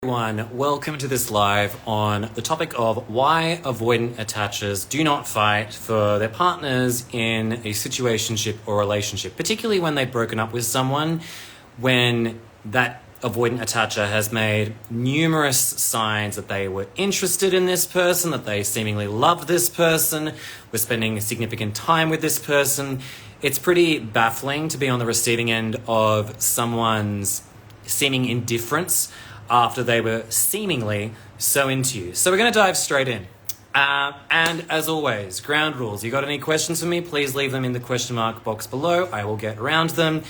Everyone, welcome to this live on the topic of why avoidant attachers do not fight for their partners in a situationship or relationship, particularly when they've broken up with someone, when that avoidant attacher has made numerous signs that they were interested in this person, that they seemingly love this person, were spending significant time with this person. It's pretty baffling to be on the receiving end of someone's seeming indifference after they were seemingly so into you. So we're going to dive straight in. And as always, ground rules. You got any questions for me? Please leave them in the question mark box below. I will get around to them.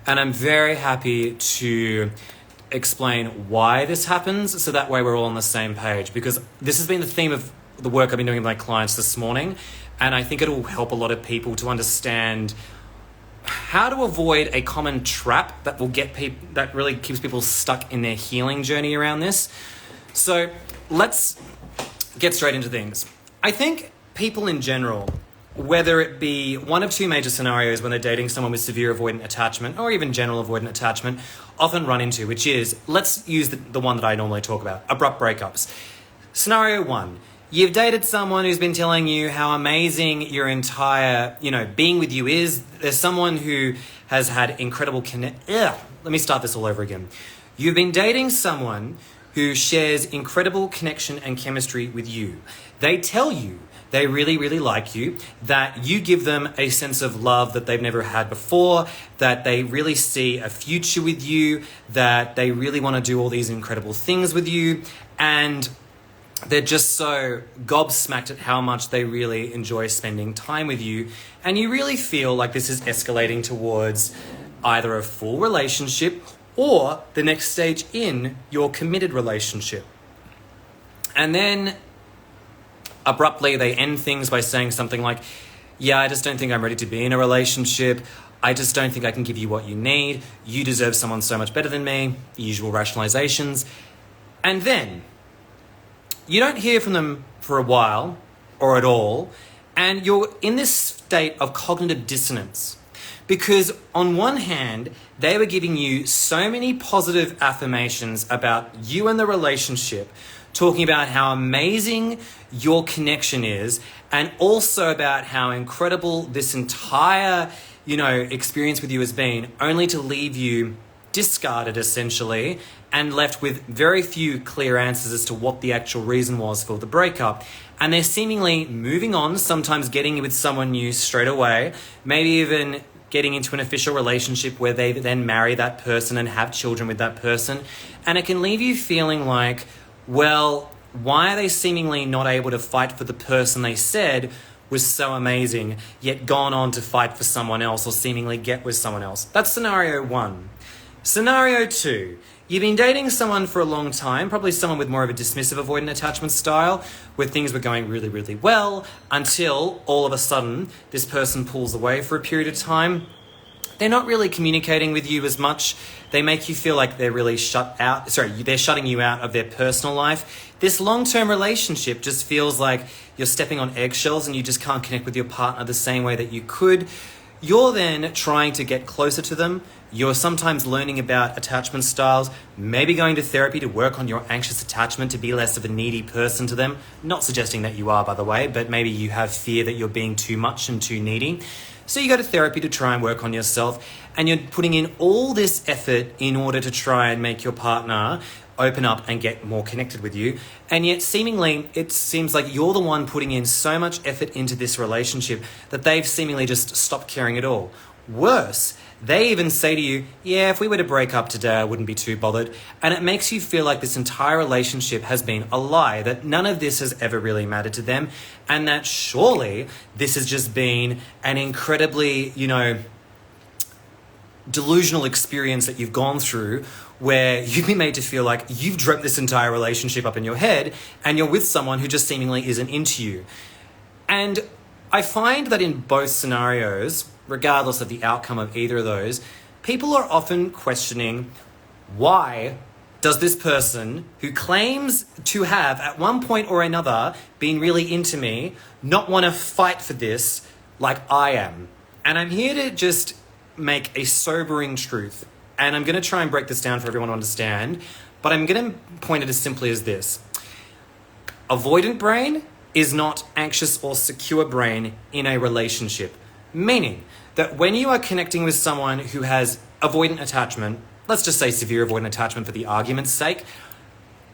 And I'm very happy to explain why this happens, so that way we're all on the same page, because this has been the theme of the work I've been doing with my clients this morning, and I think it'll help a lot of people to understand how to avoid a common trap that will get people, that really keeps people stuck in their healing journey around this. So let's get straight into things. I think people in general, whether it be one of two major scenarios when they're dating someone with severe avoidant attachment or even general avoidant attachment, often run into, which is, let's use the one that I normally talk about, abrupt breakups. Scenario one, you've dated someone who's been telling you how amazing your entire, being with you is. There's someone who has had incredible let me start this all over again. You've been dating someone who shares incredible connection and chemistry with you. They tell you they really, really like you, that you give them a sense of love that they've never had before, that they really see a future with you, that they really want to do all these incredible things with you, and they're just so gobsmacked at how much they really enjoy spending time with you, and you really feel like this is escalating towards either a full relationship or the next stage in your committed relationship. And then abruptly, they end things by saying something like, yeah, I just don't think I'm ready to be in a relationship. I just don't think I can give you what you need. You deserve someone so much better than me. Usual rationalizations. And then you don't hear from them for a while or at all, and you're in this state of cognitive dissonance. Because on one hand, they were giving you so many positive affirmations about you and the relationship, talking about how amazing your connection is, and also about how incredible this entire, experience with you has been, only to leave you discarded essentially and left with very few clear answers as to what the actual reason was for the breakup. And they're seemingly moving on, sometimes getting with someone new straight away, maybe even getting into an official relationship where they then marry that person and have children with that person. And it can leave you feeling like, well, why are they seemingly not able to fight for the person they said was so amazing, yet gone on to fight for someone else or seemingly get with someone else? That's scenario one. Scenario two, you've been dating someone for a long time, probably someone with more of a dismissive avoidant attachment style, where things were going really, really well, until all of a sudden this person pulls away for a period of time. They're not really communicating with you as much. They make you feel like they're really they're shutting you out of their personal life. This long-term relationship just feels like you're stepping on eggshells and you just can't connect with your partner the same way that you could. You're then trying to get closer to them. You're sometimes learning about attachment styles, maybe going to therapy to work on your anxious attachment to be less of a needy person to them. Not suggesting that you are, by the way, but maybe you have fear that you're being too much and too needy. So you go to therapy to try and work on yourself, and you're putting in all this effort in order to try and make your partner open up and get more connected with you. And yet seemingly it seems like you're the one putting in so much effort into this relationship that they've seemingly just stopped caring at all. Worse, they even say to you, yeah, if we were to break up today, I wouldn't be too bothered. And it makes you feel like this entire relationship has been a lie, that none of this has ever really mattered to them, and that surely this has just been an incredibly, delusional experience that you've gone through, where you've been made to feel like you've dreamt this entire relationship up in your head and you're with someone who just seemingly isn't into you. And I find that in both scenarios, regardless of the outcome of either of those, people are often questioning, why does this person who claims to have at one point or another been really into me not want to fight for this like I am? And I'm here to just make a sobering truth. And I'm going to try and break this down for everyone to understand. but I'm going to point it as simply as this. Avoidant brain is not anxious or secure brain in a relationship, meaning that when you are connecting with someone who has avoidant attachment, let's just say severe avoidant attachment for the argument's sake,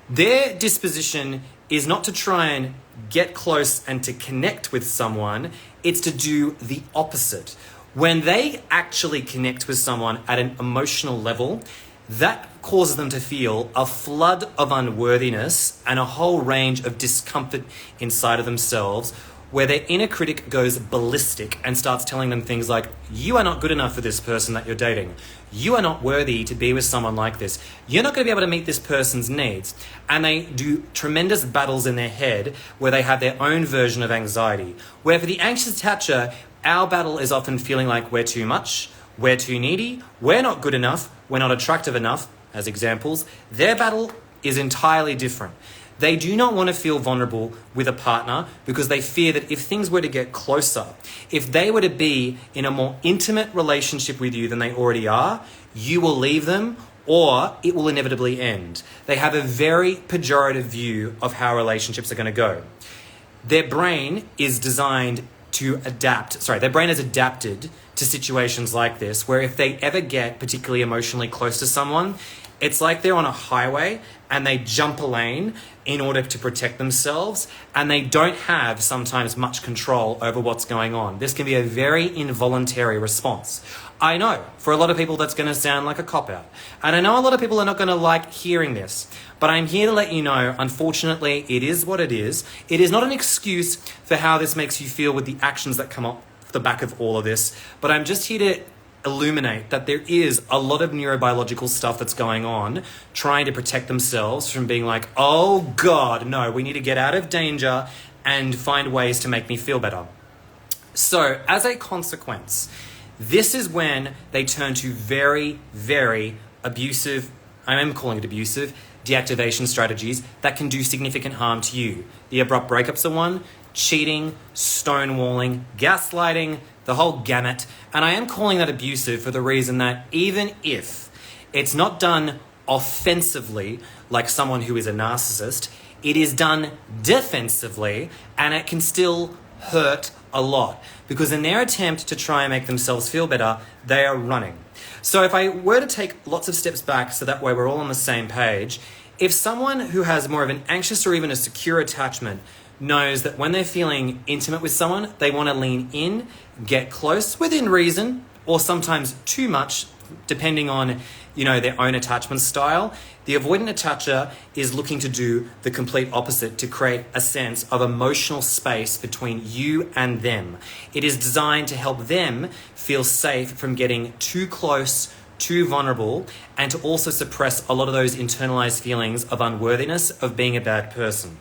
their disposition is not to try and get close and to connect with someone, it's to do the opposite. When they actually connect with someone at an emotional level, that causes them to feel a flood of unworthiness and a whole range of discomfort inside of themselves, where their inner critic goes ballistic and starts telling them things like, you are not good enough for this person that you're dating. You are not worthy to be with someone like this. You're not going to be able to meet this person's needs. And they do tremendous battles in their head where they have their own version of anxiety. Where for the anxious attacher, our battle is often feeling like we're too much, we're too needy, we're not good enough, we're not attractive enough, as examples. Their battle is entirely different. They do not want to feel vulnerable with a partner because they fear that if things were to get closer, if they were to be in a more intimate relationship with you than they already are, you will leave them or it will inevitably end. They have a very pejorative view of how relationships are going to go. Their brain is designed to adapt, their brain is adapted to situations like this, where if they ever get particularly emotionally close to someone, it's like they're on a highway and they jump a lane in order to protect themselves, and they don't have sometimes much control over what's going on. This can be a very involuntary response. I know, for a lot of people that's going to sound like a cop-out. And I know a lot of people are not going to like hearing this, but I'm here to let you know, unfortunately, it is what it is. It is not an excuse for how this makes you feel with the actions that come off the back of all of this, but I'm just here to illuminate that there is a lot of neurobiological stuff that's going on trying to protect themselves from being like, oh God, no, we need to get out of danger and find ways to make me feel better. So as a consequence, this is when they turn to very, very abusive, I am calling it abusive, deactivation strategies that can do significant harm to you. The abrupt breakups are one, cheating, stonewalling, gaslighting, the whole gamut. And I am calling that abusive for the reason that even if it's not done offensively like someone who is a narcissist, it is done defensively and it can still hurt a lot because in their attempt to try and make themselves feel better, they are running. So if I were to take lots of steps back so that way we're all on the same page, if someone who has more of an anxious or even a secure attachment knows that when they're feeling intimate with someone, they want to lean in, get close within reason, or sometimes too much, depending on, their own attachment style. The avoidant attacher is looking to do the complete opposite to create a sense of emotional space between you and them. It is designed to help them feel safe from getting too close, too vulnerable, and to also suppress a lot of those internalized feelings of unworthiness, of being a bad person.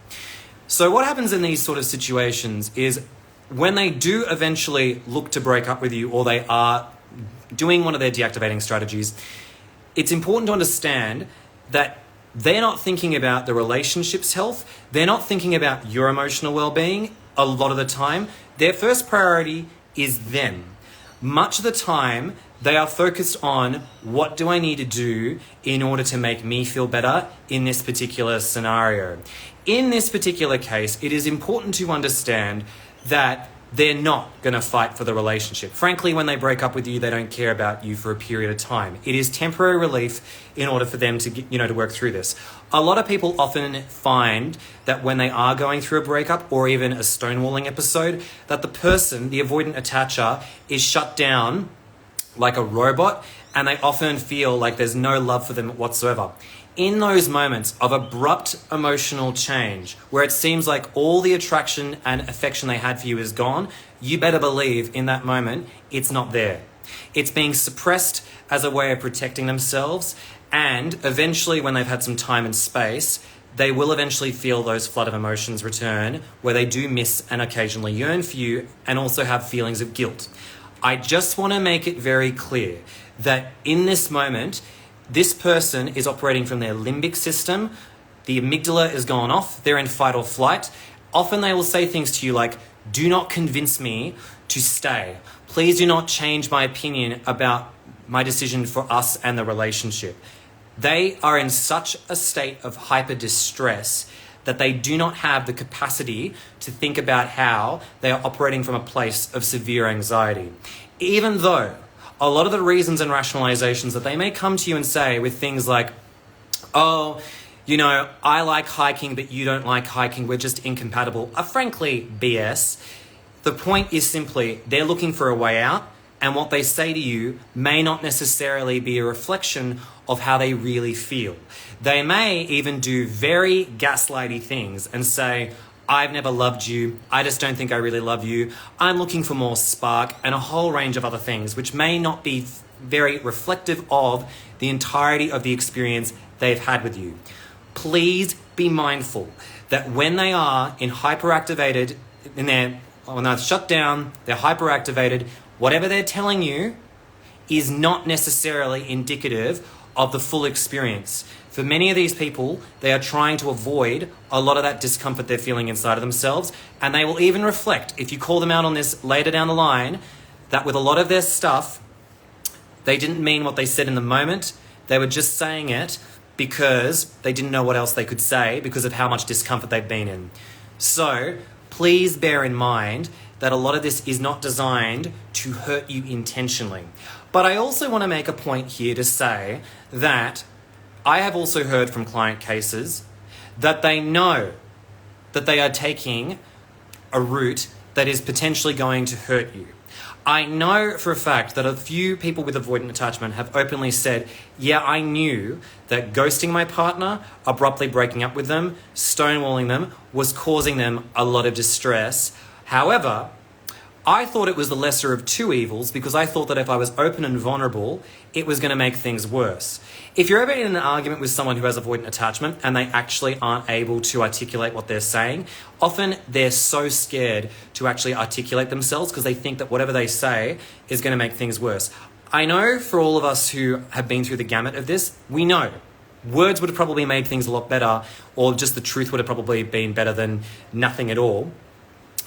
So what happens in these sort of situations is when they do eventually look to break up with you or they are doing one of their deactivating strategies, it's important to understand that they're not thinking about the relationship's health. They're not thinking about your emotional well-being a lot of the time. Their first priority is them. Much of the time, they are focused on what do I need to do in order to make me feel better in this particular scenario. In this particular case, it is important to understand that they're not going to fight for the relationship. Frankly, when they break up with you, they don't care about you for a period of time. It is temporary relief in order for them to to work through this. A lot of people often find that when they are going through a breakup or even a stonewalling episode, that the person, the avoidant attacher, is shut down like a robot, and they often feel like there's no love for them whatsoever. In those moments of abrupt emotional change, where it seems like all the attraction and affection they had for you is gone, you better believe in that moment, it's not there. It's being suppressed as a way of protecting themselves, and eventually when they've had some time and space, they will eventually feel those flood of emotions return, where they do miss and occasionally yearn for you, and also have feelings of guilt. I just want to make it very clear that in this moment, this person is operating from their limbic system. The amygdala has gone off. They're in fight or flight. Often they will say things to you like, do not convince me to stay. Please do not change my opinion about my decision for us and the relationship. They are in such a state of hyper distress that they do not have the capacity to think about how they are operating from a place of severe anxiety. Even though a lot of the reasons and rationalizations that they may come to you and say with things like, oh, you know, I like hiking, but you don't like hiking, we're just incompatible, are frankly BS. The point is simply they're looking for a way out, and what they say to you may not necessarily be a reflection of how they really feel. They may even do very gaslighty things and say, I've never loved you, I just don't think I really love you, I'm looking for more spark, and a whole range of other things, which may not be very reflective of the entirety of the experience they've had with you. Please be mindful that when they are in hyperactivated, when they're shut down, they're hyperactivated, whatever they're telling you is not necessarily indicative of the full experience. For many of these people, they are trying to avoid a lot of that discomfort they're feeling inside of themselves, and they will even reflect, if you call them out on this later down the line, that with a lot of their stuff, they didn't mean what they said in the moment, they were just saying it because they didn't know what else they could say because of how much discomfort they've been in. So, please bear in mind that a lot of this is not designed to hurt you intentionally. But I also want to make a point here to say that I have also heard from client cases that they know that they are taking a route that is potentially going to hurt you. I know for a fact that a few people with avoidant attachment have openly said, yeah, I knew that ghosting my partner, abruptly breaking up with them, stonewalling them, was causing them a lot of distress. However, I thought it was the lesser of two evils because I thought that if I was open and vulnerable, it was going to make things worse. If you're ever in an argument with someone who has avoidant attachment and they actually aren't able to articulate what they're saying, often they're so scared to actually articulate themselves because they think that whatever they say is going to make things worse. I know for all of us who have been through the gamut of this, we know words would have probably made things a lot better, or just the truth would have probably been better than nothing at all.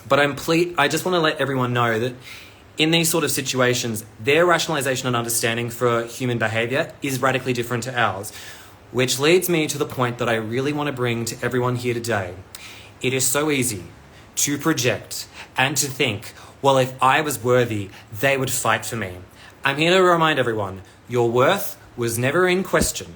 But I just want to let everyone know that in these sort of situations, their rationalization and understanding for human behavior is radically different to ours, which leads me to the point that I really want to bring to everyone here today. It is so easy to project and to think, well, if I was worthy, they would fight for me. I'm here to remind everyone, your worth was never in question.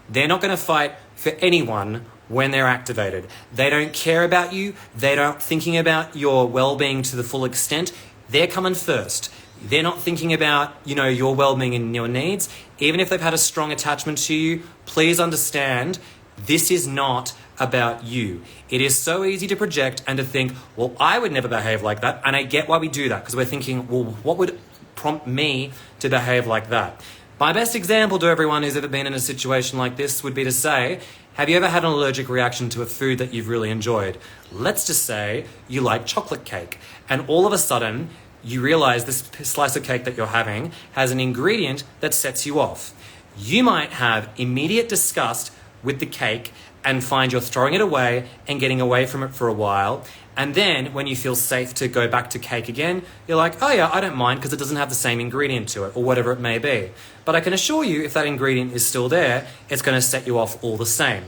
They're not going to fight for anyone when they're activated. They don't care about you. They don't thinking about your well-being to the full extent. They're coming first. They're not thinking about, your well-being and your needs. Even if they've had a strong attachment to you, please understand this is not about you. It is so easy to project and to think, well, I would never behave like that. And I get why we do that because we're thinking, well, what would prompt me to behave like that? My best example to everyone who's ever been in a situation like this would be to say, have you ever had an allergic reaction to a food that you've really enjoyed? Let's just say you like chocolate cake, and all of a sudden you realize this slice of cake that you're having has an ingredient that sets you off. You might have immediate disgust with the cake and find you're throwing it away and getting away from it for a while. And then when you feel safe to go back to cake again, you're like, oh yeah, I don't mind because it doesn't have the same ingredient to it or whatever it may be. But I can assure you if that ingredient is still there, it's going to set you off all the same.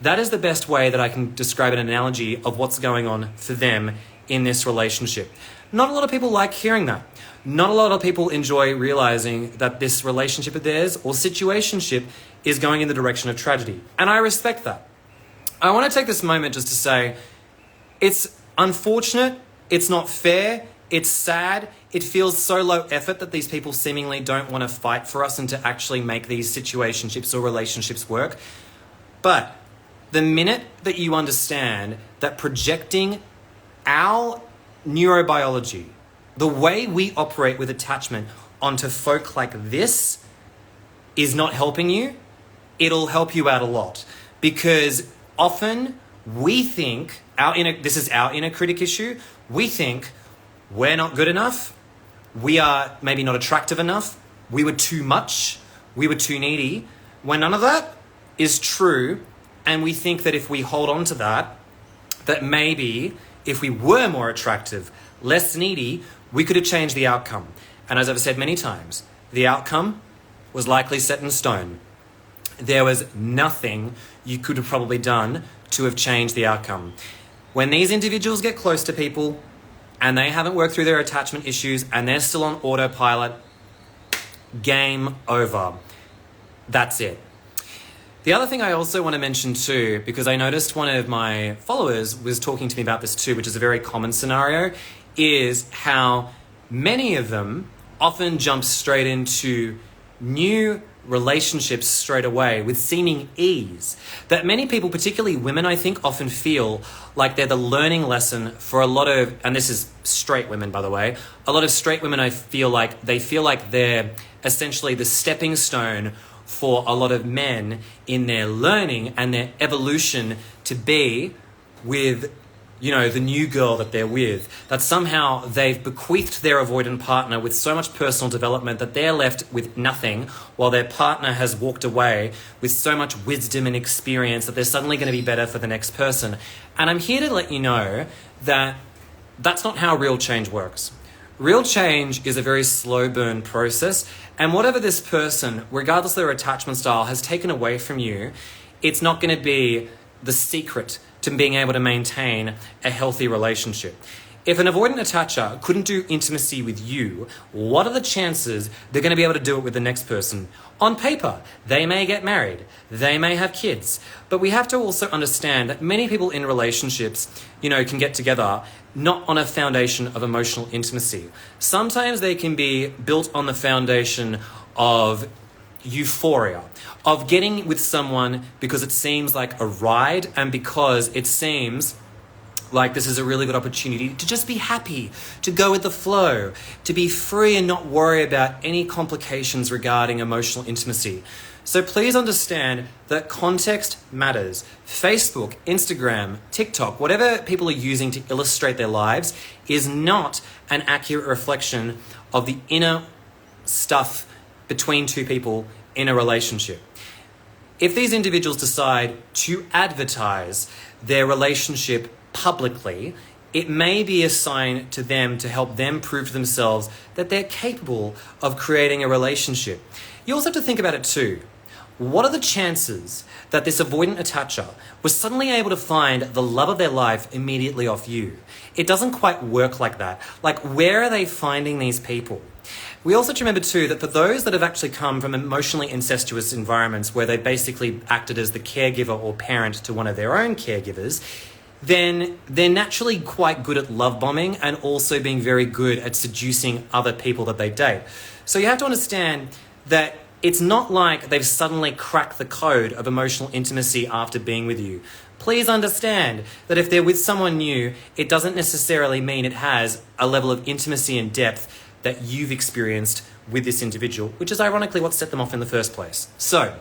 That is the best way that I can describe an analogy of what's going on for them in this relationship. Not a lot of people like hearing that. Not a lot of people enjoy realizing that this relationship of theirs or situationship is going in the direction of tragedy. And I respect that. I want to take this moment just to say, it's unfortunate, it's not fair, it's sad, it feels so low effort that these people seemingly don't want to fight for us and to actually make these situationships or relationships work. But the minute that you understand that projecting our neurobiology, the way we operate with attachment onto folk like this is not helping you, it'll help you out a lot. Because often we think, this is our inner critic issue, we think we're not good enough, we are maybe not attractive enough, we were too much, we were too needy, when none of that is true, and we think that if we hold on to that maybe if we were more attractive, less needy, we could have changed the outcome. And as I've said many times, the outcome was likely set in stone. there was nothing you could have probably done to have changed the outcome. When these individuals get close to people and they haven't worked through their attachment issues and they're still on autopilot, game over. That's it. The other thing I also want to mention too, because I noticed one of my followers was talking to me about this too, which is a very common scenario, is how many of them often jump straight into new relationships straight away with seeming ease. That many people, particularly women, I think, often feel like they're the learning lesson for a lot of, and this is straight women, by the way, a lot of straight women, I feel like they're essentially the stepping stone for a lot of men in their learning and their evolution to be with, the new girl that they're with, that somehow they've bequeathed their avoidant partner with so much personal development that they're left with nothing, while their partner has walked away with so much wisdom and experience that they're suddenly going to be better for the next person. And I'm here to let you know that that's not how real change works. Real change is a very slow burn process, and whatever this person, regardless of their attachment style, has taken away from you, it's not going to be the secret to being able to maintain a healthy relationship. If an avoidant attacher couldn't do intimacy with you, what are the chances they're going to be able to do it with the next person? On paper, they may get married, they may have kids, but we have to also understand that many people in relationships, can get together not on a foundation of emotional intimacy. Sometimes they can be built on the foundation of euphoria, of getting with someone because it seems like a ride and because it seems like this is a really good opportunity to just be happy, to go with the flow, to be free and not worry about any complications regarding emotional intimacy. So please understand that context matters. Facebook, Instagram, TikTok, whatever people are using to illustrate their lives is not an accurate reflection of the inner stuff between two people in a relationship. If these individuals decide to advertise their relationship publicly, it may be a sign to them to help them prove to themselves that they're capable of creating a relationship. You also have to think about it too. What are the chances that this avoidant attacher was suddenly able to find the love of their life immediately off you? It doesn't quite work like that. Like, where are they finding these people? We also have to remember too that for those that have actually come from emotionally incestuous environments where they basically acted as the caregiver or parent to one of their own caregivers, then they're naturally quite good at love bombing and also being very good at seducing other people that they date. So you have to understand that it's not like they've suddenly cracked the code of emotional intimacy after being with you. Please understand that if they're with someone new, it doesn't necessarily mean it has a level of intimacy and depth that you've experienced with this individual, which is ironically what set them off in the first place. So,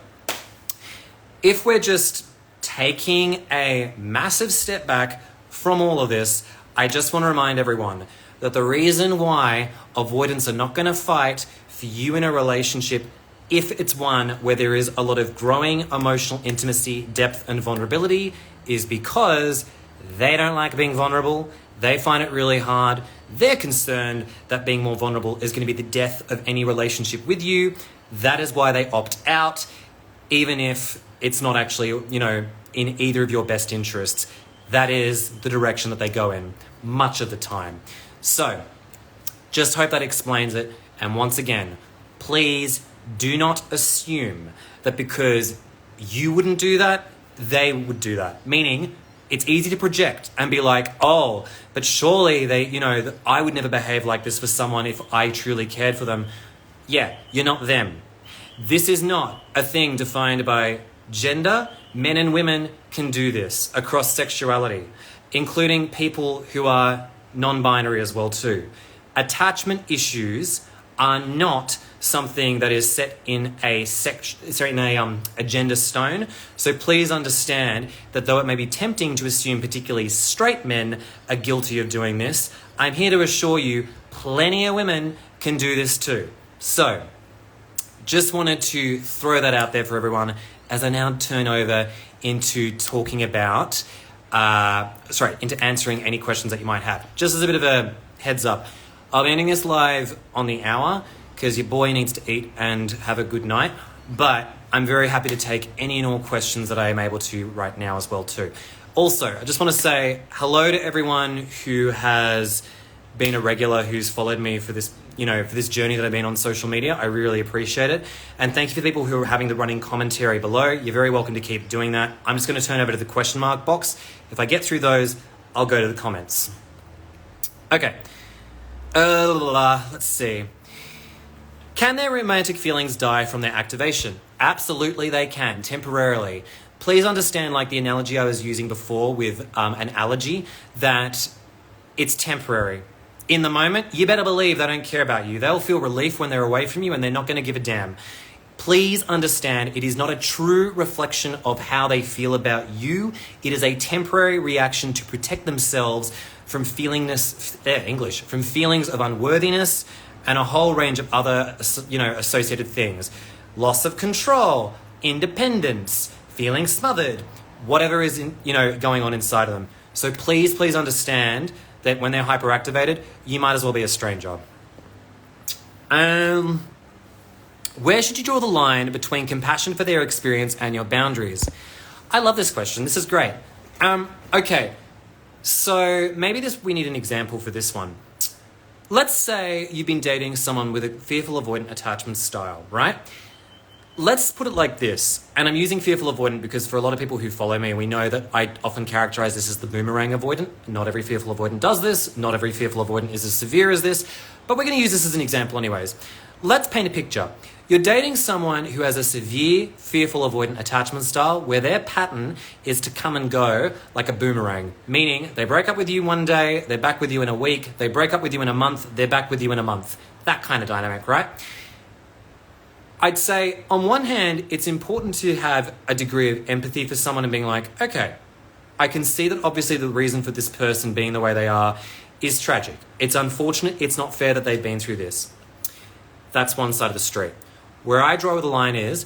if we're just taking a massive step back from all of this, I just want to remind everyone that the reason why avoidants are not going to fight for you in a relationship, if it's one where there is a lot of growing emotional intimacy, depth, and vulnerability, is because they don't like being vulnerable. They find it really hard. They're concerned that being more vulnerable is going to be the death of any relationship with you. That is why they opt out, even if it's not actually, in either of your best interests. That is the direction that they go in much of the time. So, just hope that explains it. And once again, please do not assume that because you wouldn't do that, they would do that. Meaning, it's easy to project and be like, oh, but surely I would never behave like this for someone if I truly cared for them. Yeah, you're not them. This is not a thing defined by gender. Men and women can do this across sexuality, including people who are non-binary as well too. Attachment issues are not something that is set in a gender stone. So please understand that though it may be tempting to assume particularly straight men are guilty of doing this, I'm here to assure you plenty of women can do this too. So just wanted to throw that out there for everyone as I now turn over into talking about, into answering any questions that you might have. Just as a bit of a heads up, I'll be ending this live on the hour because your boy needs to eat and have a good night. But I'm very happy to take any and all questions that I am able to right now as well too. Also, I just want to say hello to everyone who has been a regular, who's followed me for this, for this journey that I've been on social media. I really appreciate it. And thank you for the people who are having the running commentary below. You're very welcome to keep doing that. I'm just going to turn over to the question mark box. If I get through those, I'll go to the comments. Okay. Let's see. Can their romantic feelings die from their activation? Absolutely they can, temporarily. Please understand, like the analogy I was using before with an allergy, that it's temporary. In the moment, you better believe they don't care about you. They'll feel relief when they're away from you and they're not going to give a damn. Please understand, it is not a true reflection of how they feel about you. It is a temporary reaction to protect themselves from feelings of unworthiness and a whole range of other, associated things. Loss of control, independence, feeling smothered, whatever is going on inside of them. So please understand that when they're hyperactivated, you might as well be a stranger. Where should you draw the line between compassion for their experience and your boundaries? I love this question. This is great. Okay, so maybe we need an example for this one. Let's say you've been dating someone with a fearful avoidant attachment style, right? Let's put it like this, and I'm using fearful avoidant because for a lot of people who follow me, we know that I often characterize this as the boomerang avoidant. Not every fearful avoidant does this. Not every fearful avoidant is as severe as this, but we're going to use this as an example anyways. Let's paint a picture. You're dating someone who has a severe fearful avoidant attachment style where their pattern is to come and go like a boomerang, meaning they break up with you one day, they're back with you in a week, they break up with you in a month, they're back with you in a month. That kind of dynamic, right? I'd say, on one hand, it's important to have a degree of empathy for someone and being like, okay, I can see that obviously the reason for this person being the way they are is tragic. It's unfortunate. It's not fair that they've been through this. That's one side of the street. Where I draw the line is,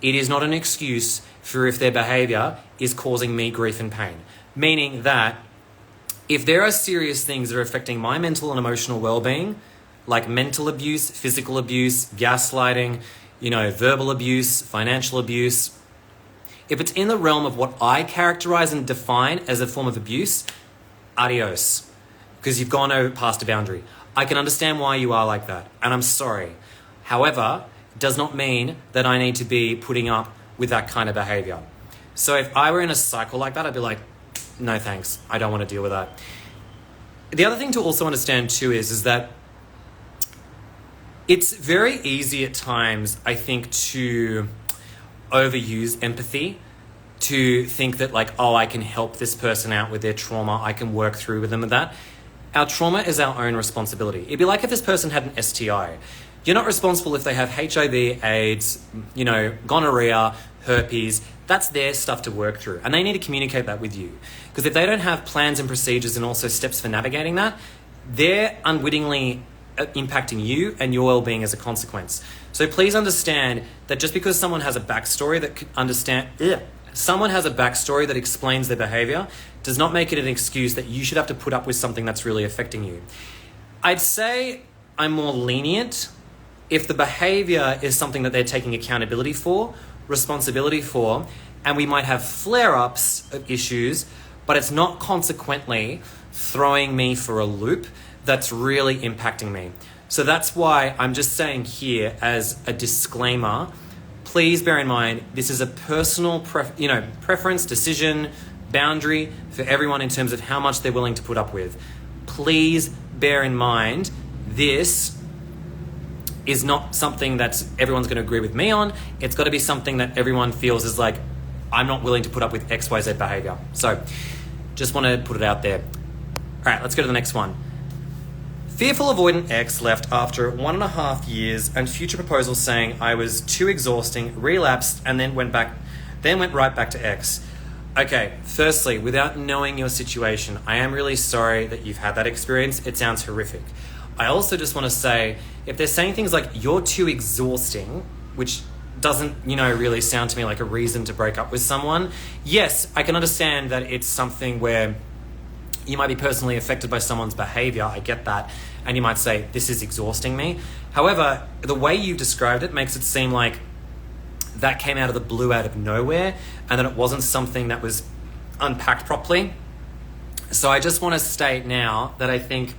it is not an excuse for if their behavior is causing me grief and pain. Meaning that if there are serious things that are affecting my mental and emotional well-being, like mental abuse, physical abuse, gaslighting, verbal abuse, financial abuse. If it's in the realm of what I characterize and define as a form of abuse, adios, because you've gone over past a boundary. I can understand why you are like that, and I'm sorry. However, it does not mean that I need to be putting up with that kind of behavior. So if I were in a cycle like that, I'd be like, no thanks, I don't want to deal with that. The other thing to also understand too is that it's very easy at times, I think, to overuse empathy, to think that I can help this person out with their trauma, I can work through with them with that. Our trauma is our own responsibility. It'd be like if this person had an STI. You're not responsible if they have HIV, AIDS, gonorrhea, herpes. That's their stuff to work through. And they need to communicate that with you. Because if they don't have plans and procedures and also steps for navigating that, they're unwittingly impacting you and your well-being as a consequence. So please understand that just because someone has a backstory that explains their behavior does not make it an excuse that you should have to put up with something that's really affecting you. I'd say I'm more lenient if the behavior is something that they're taking accountability for, responsibility for, and we might have flare-ups of issues, but it's not consequently throwing me for a loop that's really impacting me. So that's why I'm just saying here as a disclaimer, please bear in mind, this is a personal preference, decision, boundary for everyone in terms of how much they're willing to put up with. Please bear in mind, this is not something that everyone's going to agree with me on. It's got to be something that everyone feels is like, I'm not willing to put up with XYZ behavior. So just want to put it out there. All right, let's go to the next one. Fearful avoidant ex left after 1.5 years and future proposals saying I was too exhausting, relapsed, and then went right back to ex. Okay, firstly, without knowing your situation, I am really sorry that you've had that experience. It sounds horrific. I also just want to say, if they're saying things like you're too exhausting, which doesn't, really sound to me like a reason to break up with someone, yes, I can understand that it's something where you might be personally affected by someone's behavior. I get that. And you might say, this is exhausting me. However, the way you've described it makes it seem like that came out of the blue, out of nowhere, and that it wasn't something that was unpacked properly. So I just want to state now that I think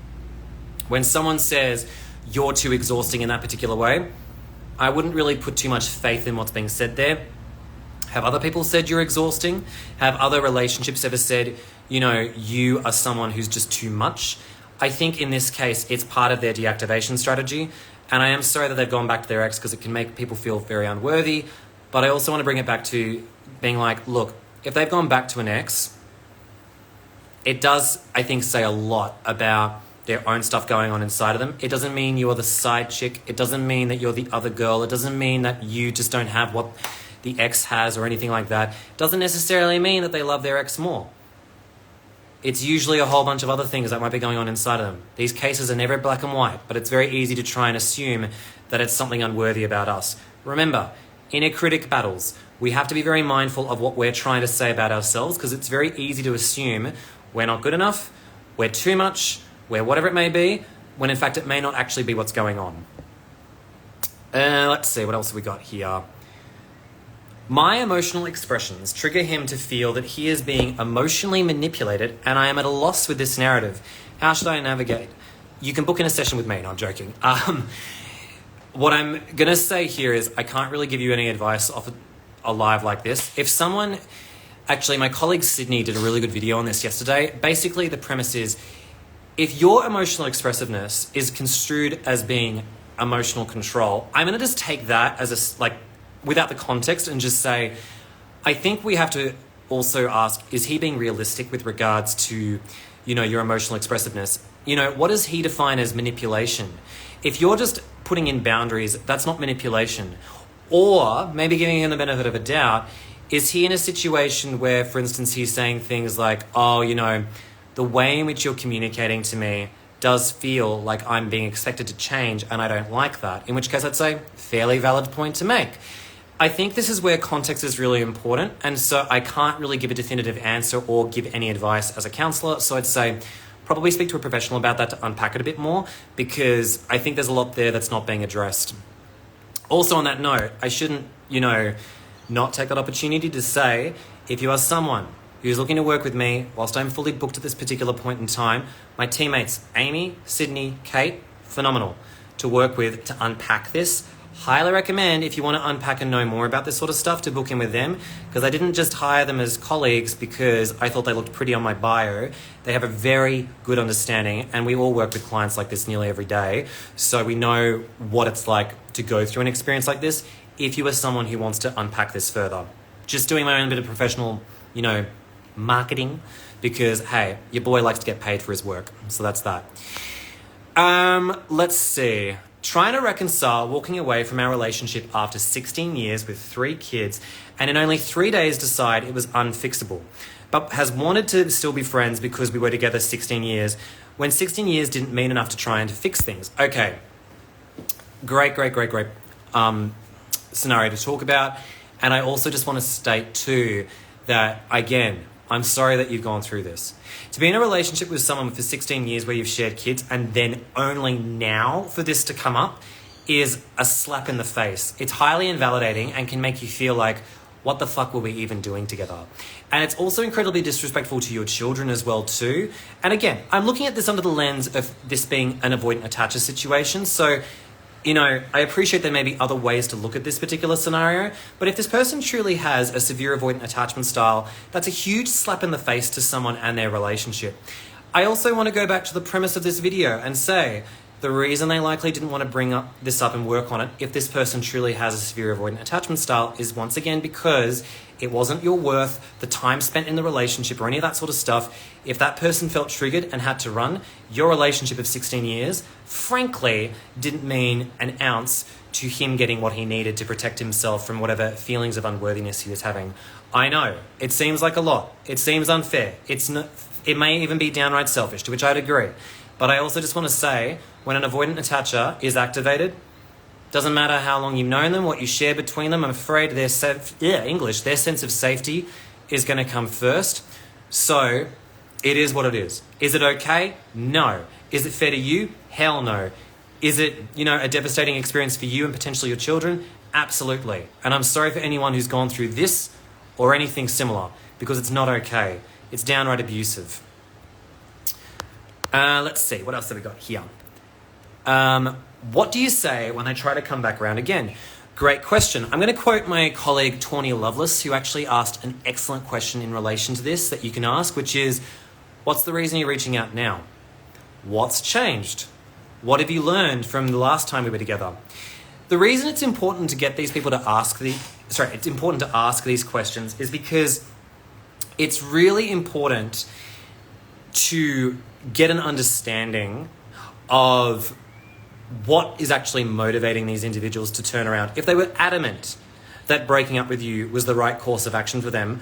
when someone says you're too exhausting in that particular way, I wouldn't really put too much faith in what's being said there. Have other people said you're exhausting? Have other relationships ever said, you are someone who's just too much? I think in this case, it's part of their deactivation strategy. And I am sorry that they've gone back to their ex because it can make people feel very unworthy. But I also want to bring it back to being like, look, if they've gone back to an ex, it does, I think, say a lot about their own stuff going on inside of them. It doesn't mean you're the side chick. It doesn't mean that you're the other girl. It doesn't mean that you just don't have what the ex has or anything like that. It doesn't necessarily mean that they love their ex more. It's usually a whole bunch of other things that might be going on inside of them. These cases are never black and white, but it's very easy to try and assume that it's something unworthy about us. Remember, inner critic battles. We have to be very mindful of what we're trying to say about ourselves because it's very easy to assume we're not good enough, we're too much, we're whatever it may be, when in fact it may not actually be what's going on. Let's see, what else have we got here? My emotional expressions trigger him to feel that he is being emotionally manipulated and I am at a loss with this narrative. How should I navigate? You can book in a session with me. No, I'm joking. What I'm going to say here is I can't really give you any advice off a live like this. If someone... Actually, my colleague Sydney did a really good video on this yesterday. Basically, the premise is if your emotional expressiveness is construed as being emotional control, I'm going to just take that as without the context and just say, I think we have to also ask, is he being realistic with regards to, your emotional expressiveness? What does he define as manipulation? If you're just putting in boundaries, that's not manipulation. Or maybe giving him the benefit of a doubt, is he in a situation where, for instance, he's saying things like, oh, the way in which you're communicating to me does feel like I'm being expected to change and I don't like that. In which case I'd say, fairly valid point to make. I think this is where context is really important. And so I can't really give a definitive answer or give any advice as a counsellor. So I'd say probably speak to a professional about that to unpack it a bit more because I think there's a lot there that's not being addressed. Also on that note, I shouldn't, not take that opportunity to say, if you are someone who's looking to work with me whilst I'm fully booked at this particular point in time, my teammates, Amy, Sydney, Kate, phenomenal to work with to unpack this. Highly recommend if you want to unpack and know more about this sort of stuff to book in with them because I didn't just hire them as colleagues because I thought they looked pretty on my bio. They have a very good understanding and we all work with clients like this nearly every day. So we know what it's like to go through an experience like this if you are someone who wants to unpack this further. Just doing my own bit of professional, marketing because, hey, your boy likes to get paid for his work. So that's that. Let's see. Trying to reconcile walking away from our relationship after 16 years with 3 kids and in only 3 days decide it was unfixable, but has wanted to still be friends because we were together 16 years when 16 years didn't mean enough to try and to fix things. Okay. Great. Scenario to talk about. And I also just want to state too that, again, I'm sorry that you've gone through this. To be in a relationship with someone for 16 years where you've shared kids and then only now for this to come up is a slap in the face. It's highly invalidating and can make you feel like, what the fuck were we even doing together? And it's also incredibly disrespectful to your children as well too. And again, I'm looking at this under the lens of this being an avoidant attacher situation. So I appreciate there may be other ways to look at this particular scenario, but if this person truly has a severe avoidant attachment style, that's a huge slap in the face to someone and their relationship. I also want to go back to the premise of this video and say the reason they likely didn't want to bring this up and work on it if this person truly has a severe avoidant attachment style is once again because it wasn't your worth, the time spent in the relationship or any of that sort of stuff. If that person felt triggered and had to run, your relationship of 16 years, frankly, didn't mean an ounce to him getting what he needed to protect himself from whatever feelings of unworthiness he was having. I know, it seems like a lot. It seems unfair. It may even be downright selfish, to which I'd agree. But I also just want to say, when an avoidant attacher is activated, doesn't matter how long you've known them, what you share between them, I'm afraid their sense of safety is going to come first. So it is what it is. Is it okay? No. Is it fair to you? Hell no. Is it, a devastating experience for you and potentially your children? Absolutely. And I'm sorry for anyone who's gone through this or anything similar, because it's not okay. It's downright abusive. Let's see, what else have we got here? What do you say when they try to come back around again? Great question. I'm going to quote my colleague Tawny Lovelace, who actually asked an excellent question in relation to this that you can ask, which is, what's the reason you're reaching out now? What's changed? What have you learned from the last time we were together? The reason it's important to get these people to ask it's important to ask these questions is because it's really important to get an understanding of what is actually motivating these individuals to turn around. If they were adamant that breaking up with you was the right course of action for them,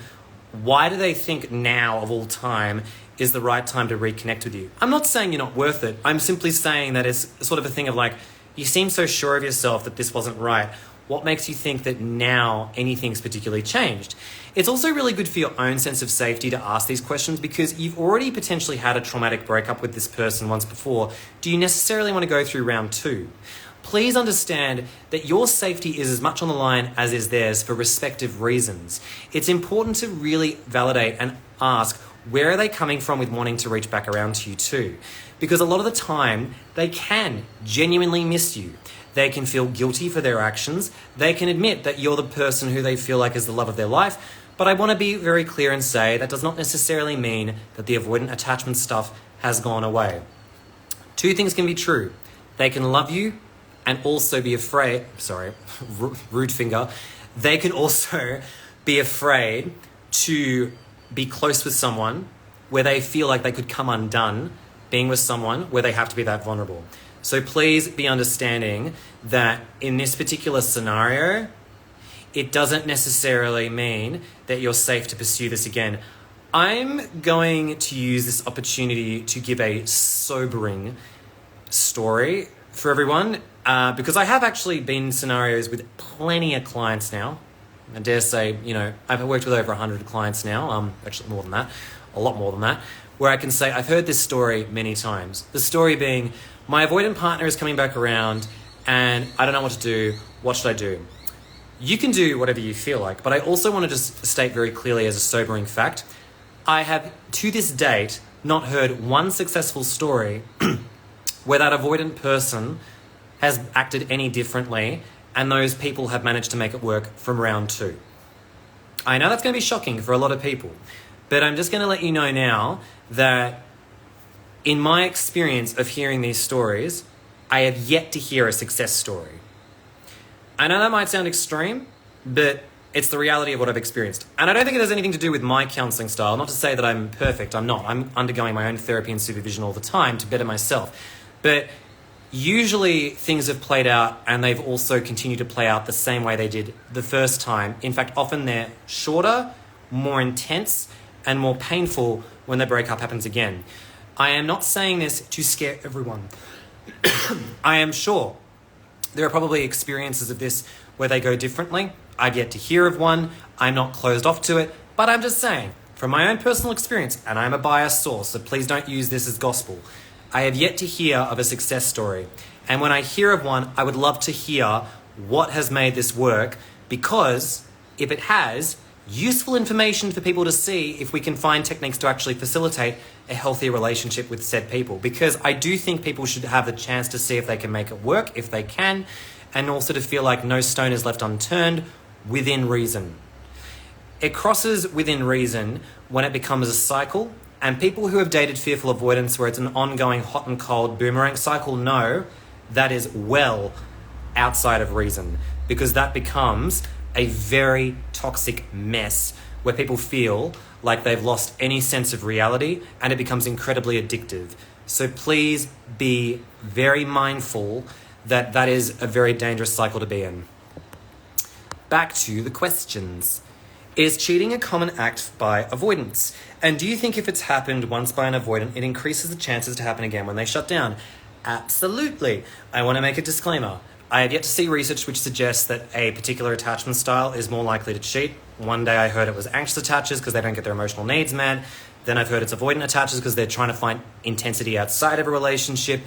why do they think now of all time is the right time to reconnect with you? I'm not saying you're not worth it. I'm simply saying that it's sort of a thing of like, you seem so sure of yourself that this wasn't right. What makes you think that now anything's particularly changed? It's also really good for your own sense of safety to ask these questions, because you've already potentially had a traumatic breakup with this person once before. Do you necessarily want to go through round 2? Please understand that your safety is as much on the line as is theirs for respective reasons. It's important to really validate and ask, where are they coming from with wanting to reach back around to you too? Because a lot of the time, they can genuinely miss you. They can feel guilty for their actions. They can admit that you're the person who they feel like is the love of their life. But I want to be very clear and say that does not necessarily mean that the avoidant attachment stuff has gone away. 2 things can be true. They can love you and also be afraid, rude finger. They can also be afraid to be close with someone where they feel like they could come undone being with someone where they have to be that vulnerable. So please be understanding that in this particular scenario, it doesn't necessarily mean that you're safe to pursue this again. I'm going to use this opportunity to give a sobering story for everyone, because I have actually been in scenarios with plenty of clients now. I dare say, I've worked with over 100 clients now, actually more than that, a lot more than that, where I can say I've heard this story many times. The story being, my avoidant partner is coming back around and I don't know what to do. What should I do? You can do whatever you feel like, but I also want to just state very clearly as a sobering fact, I have to this date not heard one successful story where that avoidant person has acted any differently and those people have managed to make it work from round 2. I know that's going to be shocking for a lot of people, but I'm just going to let you know now that in my experience of hearing these stories, I have yet to hear a success story. I know that might sound extreme, but it's the reality of what I've experienced. And I don't think it has anything to do with my counselling style. Not to say that I'm perfect, I'm not. I'm undergoing my own therapy and supervision all the time to better myself. But usually things have played out and they've also continued to play out the same way they did the first time. In fact, often they're shorter, more intense, and more painful when the breakup happens again. I am not saying this to scare everyone. I am sure there are probably experiences of this where they go differently. I've yet to hear of one. I'm not closed off to it, but I'm just saying, from my own personal experience, and I'm a biased source, so please don't use this as gospel, I have yet to hear of a success story. And when I hear of one, I would love to hear what has made this work, because if it has, useful information for people to see if we can find techniques to actually facilitate a healthier relationship with said people. Because I do think people should have the chance to see if they can make it work, if they can, and also to feel like no stone is left unturned within reason. It crosses within reason when it becomes a cycle, and people who have dated fearful avoidance where it's an ongoing hot and cold boomerang cycle know that is well outside of reason, because that becomes a very toxic mess where people feel like they've lost any sense of reality and it becomes incredibly addictive. So please be very mindful that that is a very dangerous cycle to be in. Back to the questions. Is cheating a common act by avoidance? And do you think if it's happened once by an avoidant, it increases the chances to happen again when they shut down? Absolutely. I want to make a disclaimer. I have yet to see research which suggests that a particular attachment style is more likely to cheat. One day I heard it was anxious attachers because they don't get their emotional needs met. Then I've heard it's avoidant attachers because they're trying to find intensity outside of a relationship.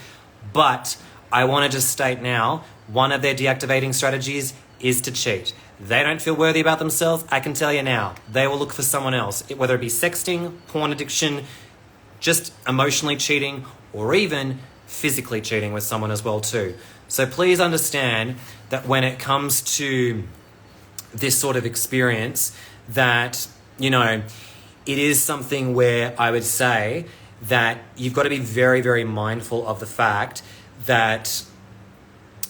But I want to just state now, one of their deactivating strategies is to cheat. They don't feel worthy about themselves, I can tell you now. They will look for someone else, whether it be sexting, porn addiction, just emotionally cheating, or even physically cheating with someone as well too. So please understand that when it comes to this sort of experience, that, it is something where I would say that you've got to be very, very mindful of the fact that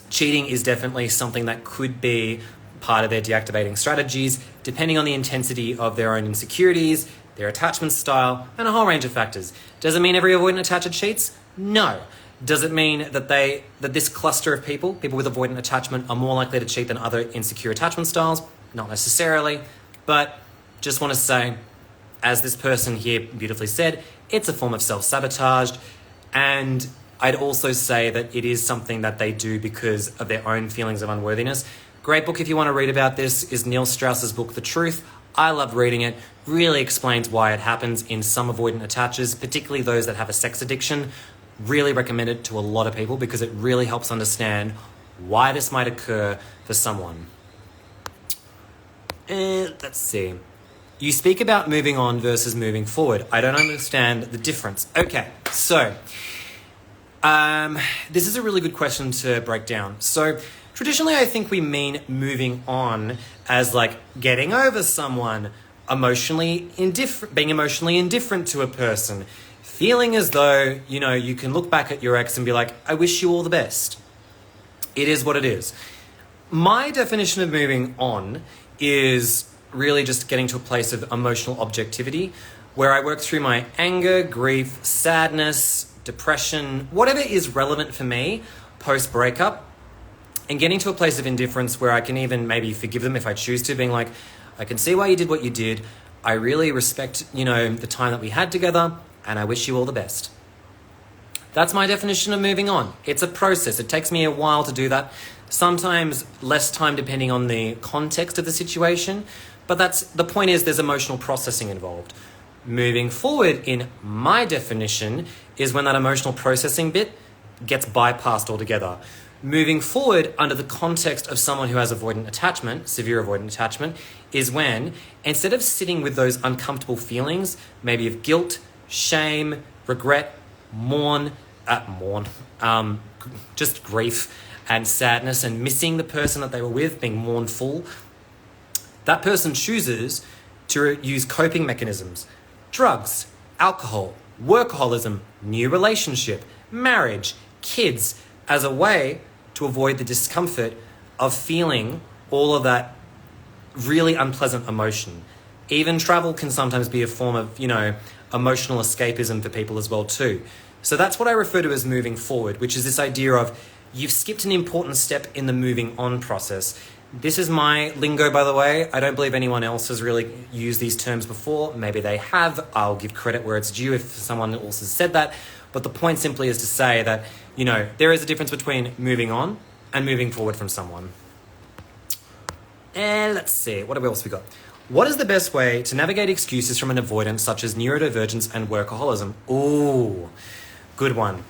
cheating is definitely something that could be part of their deactivating strategies, depending on the intensity of their own insecurities, their attachment style, and a whole range of factors. Does it mean every avoidant attacher cheats? No. Does it mean that this cluster of people with avoidant attachment, are more likely to cheat than other insecure attachment styles? Not necessarily, but just want to say, as this person here beautifully said, it's a form of self-sabotage, and I'd also say that it is something that they do because of their own feelings of unworthiness. Great book if you want to read about this is Neil Strauss's book, The Truth. I love reading it. Really explains why it happens in some avoidant attachers, particularly those that have a sex addiction. Really recommend it to a lot of people because it really helps understand why this might occur for someone. Let's see. You speak about moving on versus moving forward. I don't understand the difference. Okay, so this is a really good question to break down. So traditionally, I think we mean moving on as like getting over someone, being emotionally indifferent to a person, feeling as though, you can look back at your ex and be like, I wish you all the best. It is what it is. My definition of moving on is really just getting to a place of emotional objectivity where I work through my anger, grief, sadness, depression, whatever is relevant for me post-breakup, and getting to a place of indifference where I can even maybe forgive them if I choose to, being like, I can see why you did what you did. I really respect, the time that we had together, and I wish you all the best. That's my definition of moving on. It's a process. It takes me a while to do that. Sometimes less time depending on the context of the situation, but the point is there's emotional processing involved. Moving forward, in my definition, is when that emotional processing bit gets bypassed altogether. Moving forward under the context of someone who has avoidant attachment, severe avoidant attachment, is when, instead of sitting with those uncomfortable feelings, maybe of guilt, shame, regret, just grief and sadness and missing the person that they were with, being mournful, that person chooses to use coping mechanisms, drugs, alcohol, workaholism, new relationship, marriage, kids, as a way to avoid the discomfort of feeling all of that really unpleasant emotion. Even travel can sometimes be a form of, emotional escapism for people as well too. So that's what I refer to as moving forward, which is this idea of you've skipped an important step in the moving on process. This is my lingo, by the way. I don't believe anyone else has really used these terms before. Maybe they have. I'll give credit where it's due if someone else has said that. But the point simply is to say that, there is a difference between moving on and moving forward from someone. And let's see, what else we got? What is the best way to navigate excuses from an avoidance such as neurodivergence and workaholism? Ooh, good one.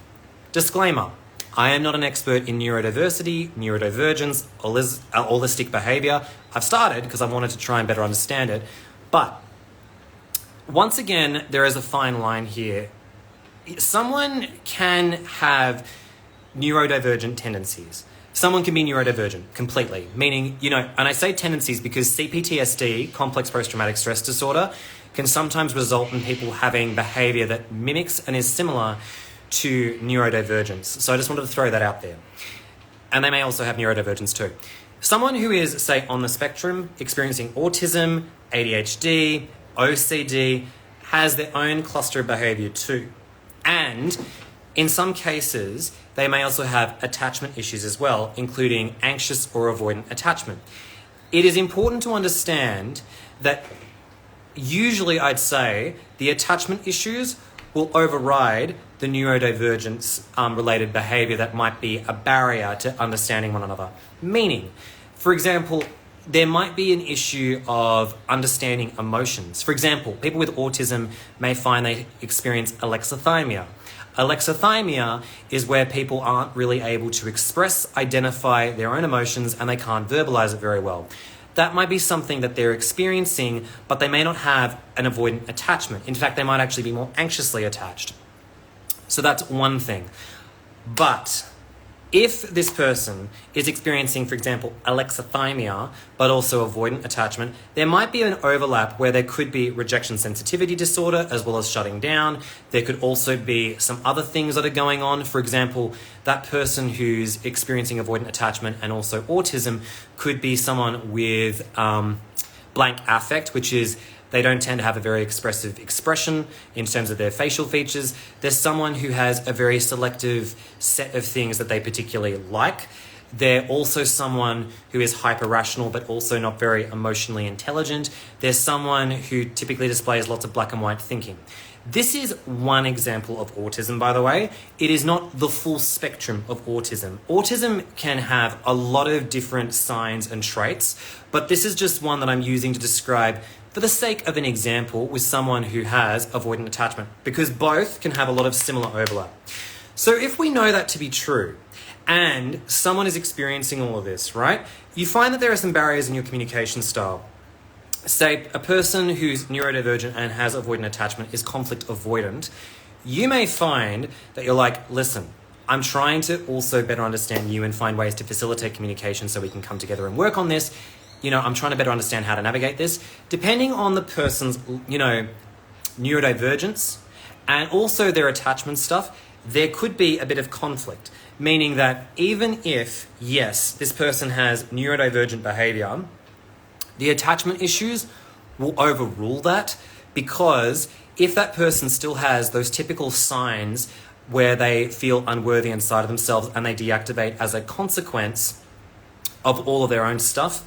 Disclaimer. I am not an expert in neurodiversity, neurodivergence, holistic behavior. I've started because I wanted to try and better understand it. But once again, there is a fine line here. Someone can have neurodivergent tendencies. Someone can be neurodivergent completely, meaning, and I say tendencies because CPTSD, complex post-traumatic stress disorder, can sometimes result in people having behavior that mimics and is similar to neurodivergence. So I just wanted to throw that out there. And they may also have neurodivergence too. Someone who is, say, on the spectrum, experiencing autism, ADHD, OCD, has their own cluster of behavior too. And in some cases, they may also have attachment issues as well, including anxious or avoidant attachment. It is important to understand that usually I'd say the attachment issues will override the neurodivergence related behavior that might be a barrier to understanding one another. Meaning, for example, there might be an issue of understanding emotions. For example, people with autism may find they experience alexithymia. Alexithymia is where people aren't really able to express, identify their own emotions, and they can't verbalize it very well. That might be something that they're experiencing, but they may not have an avoidant attachment. In fact, they might actually be more anxiously attached. So that's one thing. But if this person is experiencing, for example, alexithymia, but also avoidant attachment, there might be an overlap where there could be rejection sensitivity disorder as well as shutting down. There could also be some other things that are going on. For example, that person who's experiencing avoidant attachment and also autism could be someone with blank affect, which is they don't tend to have a very expressive expression in terms of their facial features. There's someone who has a very selective set of things that they particularly like. They're also someone who is hyper-rational but also not very emotionally intelligent. There's someone who typically displays lots of black and white thinking. This is one example of autism, by the way. It is not the full spectrum of autism. Autism can have a lot of different signs and traits, but this is just one that I'm using to describe for the sake of an example with someone who has avoidant attachment, because both can have a lot of similar overlap. So if we know that to be true, and someone is experiencing all of this, right? You find that there are some barriers in your communication style. Say a person who's neurodivergent and has avoidant attachment is conflict avoidant. You may find that you're like, listen, I'm trying to also better understand you and find ways to facilitate communication so we can come together and work on this. I'm trying to better understand how to navigate this. Depending on the person's, neurodivergence and also their attachment stuff, there could be a bit of conflict. Meaning that even if, yes, this person has neurodivergent behavior, the attachment issues will overrule that, because if that person still has those typical signs where they feel unworthy inside of themselves and they deactivate as a consequence of all of their own stuff,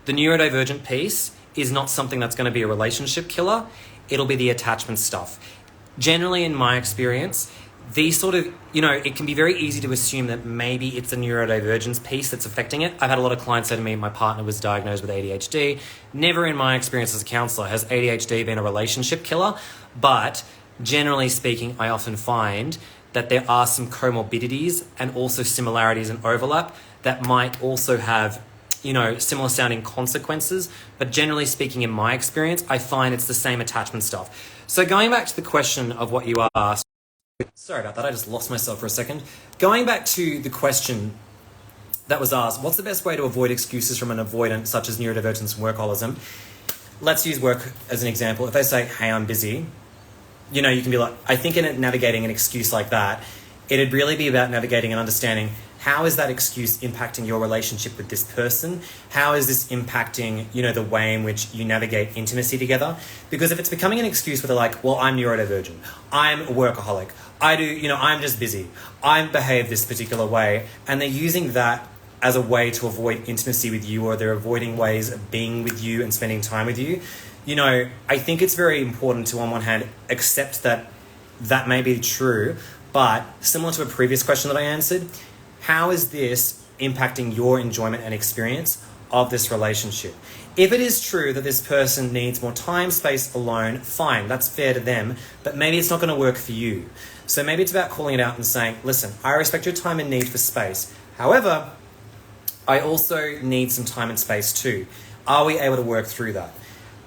the neurodivergent piece is not something that's going to be a relationship killer. It'll be the attachment stuff. Generally, in my experience, these sort of, it can be very easy to assume that maybe it's a neurodivergence piece that's affecting it. I've had a lot of clients say to me, my partner was diagnosed with ADHD. Never in my experience as a counselor has ADHD been a relationship killer, but generally speaking, I often find that there are some comorbidities and also similarities and overlap that might also have similar sounding consequences. But generally speaking, in my experience, I find it's the same attachment stuff. So going back to the question of what you asked, sorry about that, I just lost myself for a second. Going back to the question that was asked, what's the best way to avoid excuses from an avoidant such as neurodivergence and workaholism? Let's use work as an example. If they say, hey, I'm busy, you can be like, I think in navigating an excuse like that, it'd really be about navigating and understanding, how is that excuse impacting your relationship with this person? How is this impacting, the way in which you navigate intimacy together? Because if it's becoming an excuse where they're like, well, I'm neurodivergent, I'm a workaholic, I'm just busy, I behave this particular way, and they're using that as a way to avoid intimacy with you, or they're avoiding ways of being with you and spending time with you, I think it's very important to, on one hand, accept that that may be true, but similar to a previous question that I answered, how is this impacting your enjoyment and experience of this relationship? If it is true that this person needs more time, space alone, fine, that's fair to them, but maybe it's not going to work for you. So maybe it's about calling it out and saying, listen, I respect your time and need for space. However, I also need some time and space too. Are we able to work through that?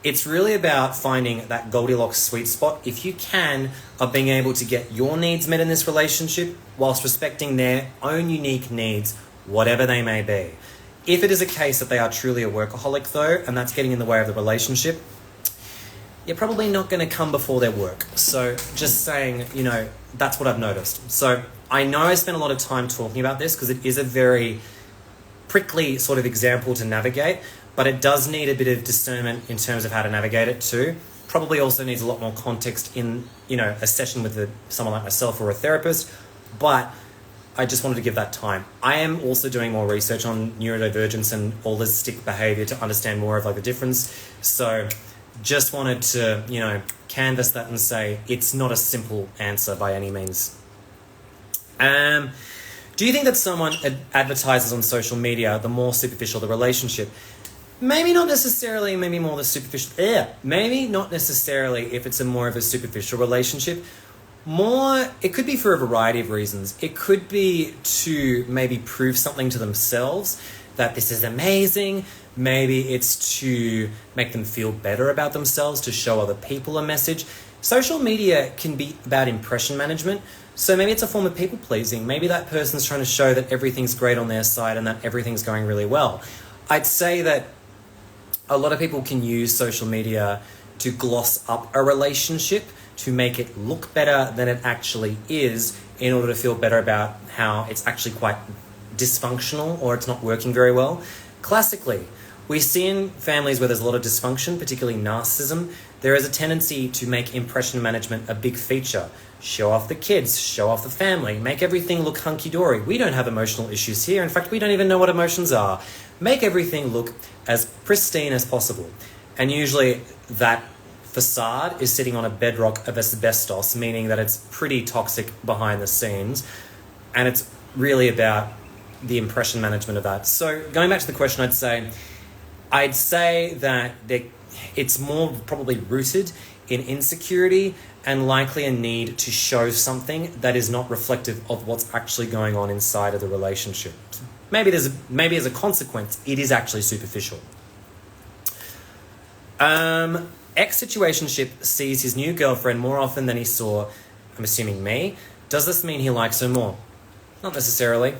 It's really about finding that Goldilocks sweet spot, if you can, of being able to get your needs met in this relationship whilst respecting their own unique needs, whatever they may be. If it is a case that they are truly a workaholic though, and that's getting in the way of the relationship, you're probably not going to come before their work. So just saying, that's what I've noticed. So I know I spent a lot of time talking about this because it is a very prickly sort of example to navigate, but it does need a bit of discernment in terms of how to navigate it too. Probably also needs a lot more context in, a session with someone like myself or a therapist, but I just wanted to give that time. I am also doing more research on neurodivergence and holistic behavior to understand more of the difference. So just wanted to, canvas that and say it's not a simple answer by any means. Do you think that someone advertises on social media, the more superficial the relationship? Maybe not necessarily, maybe not necessarily if it's more of a superficial relationship. It could be for a variety of reasons. It could be to maybe prove something to themselves, that this is amazing. Maybe it's to make them feel better about themselves, to show other people a message. Social media can be about impression management. So maybe it's a form of people pleasing. Maybe that person's trying to show that everything's great on their side and that everything's going really well. I'd say that a lot of people can use social media to gloss up a relationship, to make it look better than it actually is, in order to feel better about how it's actually quite dysfunctional or it's not working very well. Classically, we see in families where there's a lot of dysfunction, particularly narcissism, there is a tendency to make impression management a big feature. Show off the kids, show off the family, make everything look hunky-dory. We don't have emotional issues here. In fact, we don't even know what emotions are. Make everything look as pristine as possible. And usually that facade is sitting on a bedrock of asbestos, meaning that it's pretty toxic behind the scenes. And it's really about the impression management of that. So going back to the question, I'd say that it's more probably rooted in insecurity and likely a need to show something that is not reflective of what's actually going on inside of the relationship. Maybe as a consequence, it is actually superficial. Ex-situationship sees his new girlfriend more often than he saw, I'm assuming me. Does this mean he likes her more? Not necessarily.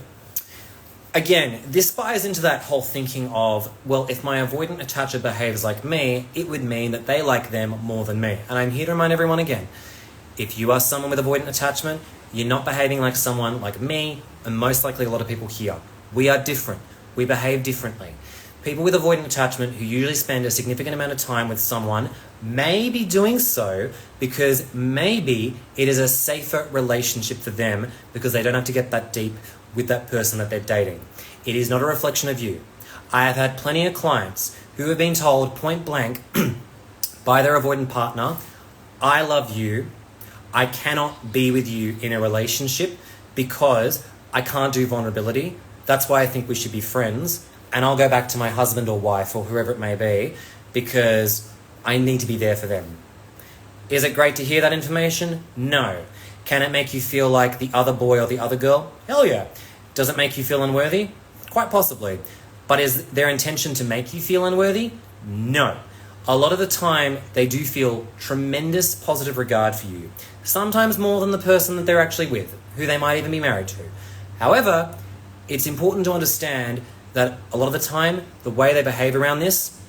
Again, this buys into that whole thinking of, well, if my avoidant attacher behaves like me, it would mean that they like them more than me. And I'm here to remind everyone again, if you are someone with avoidant attachment, you're not behaving like someone like me, and most likely a lot of people here. We are different. We behave differently. People with avoidant attachment who usually spend a significant amount of time with someone may be doing so because maybe it is a safer relationship for them because they don't have to get that deep with that person that they're dating. It is not a reflection of you. I have had plenty of clients who have been told point blank by their avoidant partner, I love you, I cannot be with you in a relationship because I can't do vulnerability. That's why I think we should be friends. And I'll go back to my husband or wife or whoever it may be because I need to be there for them. Is it great to hear that information? No. Can it make you feel like the other boy or the other girl? Hell yeah. Does it make you feel unworthy? Quite possibly. But is their intention to make you feel unworthy? No. A lot of the time, they do feel tremendous positive regard for you. Sometimes more than the person that they're actually with, who they might even be married to. However, it's important to understand that a lot of the time, the way they behave around this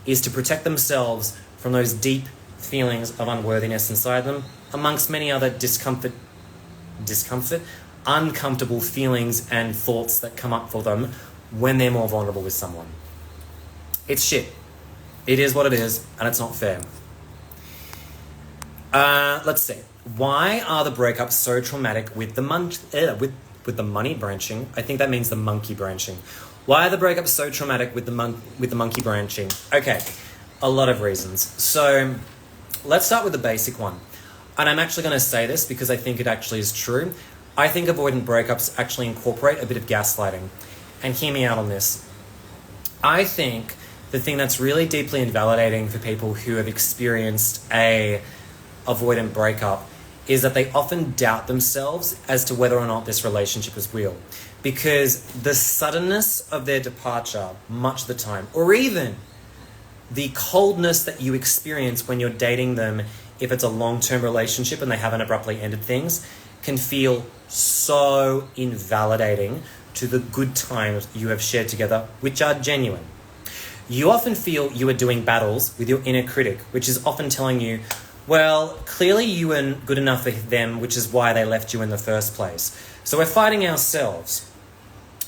is to protect themselves from those deep feelings of unworthiness inside them, amongst many other uncomfortable feelings and thoughts that come up for them when they're more vulnerable with someone. It's shit. It is what it is, and it's not fair. Let's see. Why are the breakups so traumatic with the money branching? I think that means the monkey branching. Why are the breakups so traumatic with the monkey branching? Okay, a lot of reasons. So let's start with the basic one. And I'm actually going to say this because I think it actually is true. I think avoidant breakups actually incorporate a bit of gaslighting. And hear me out on this. I think the thing that's really deeply invalidating for people who have experienced a avoidant breakup is that they often doubt themselves as to whether or not this relationship is real. Because the suddenness of their departure, much of the time, or even the coldness that you experience when you're dating them, if it's a long-term relationship and they haven't abruptly ended things, can feel so invalidating to the good times you have shared together, which are genuine. You often feel you are doing battles with your inner critic, which is often telling you, well, clearly you weren't good enough for them, which is why they left you in the first place. So we're fighting ourselves.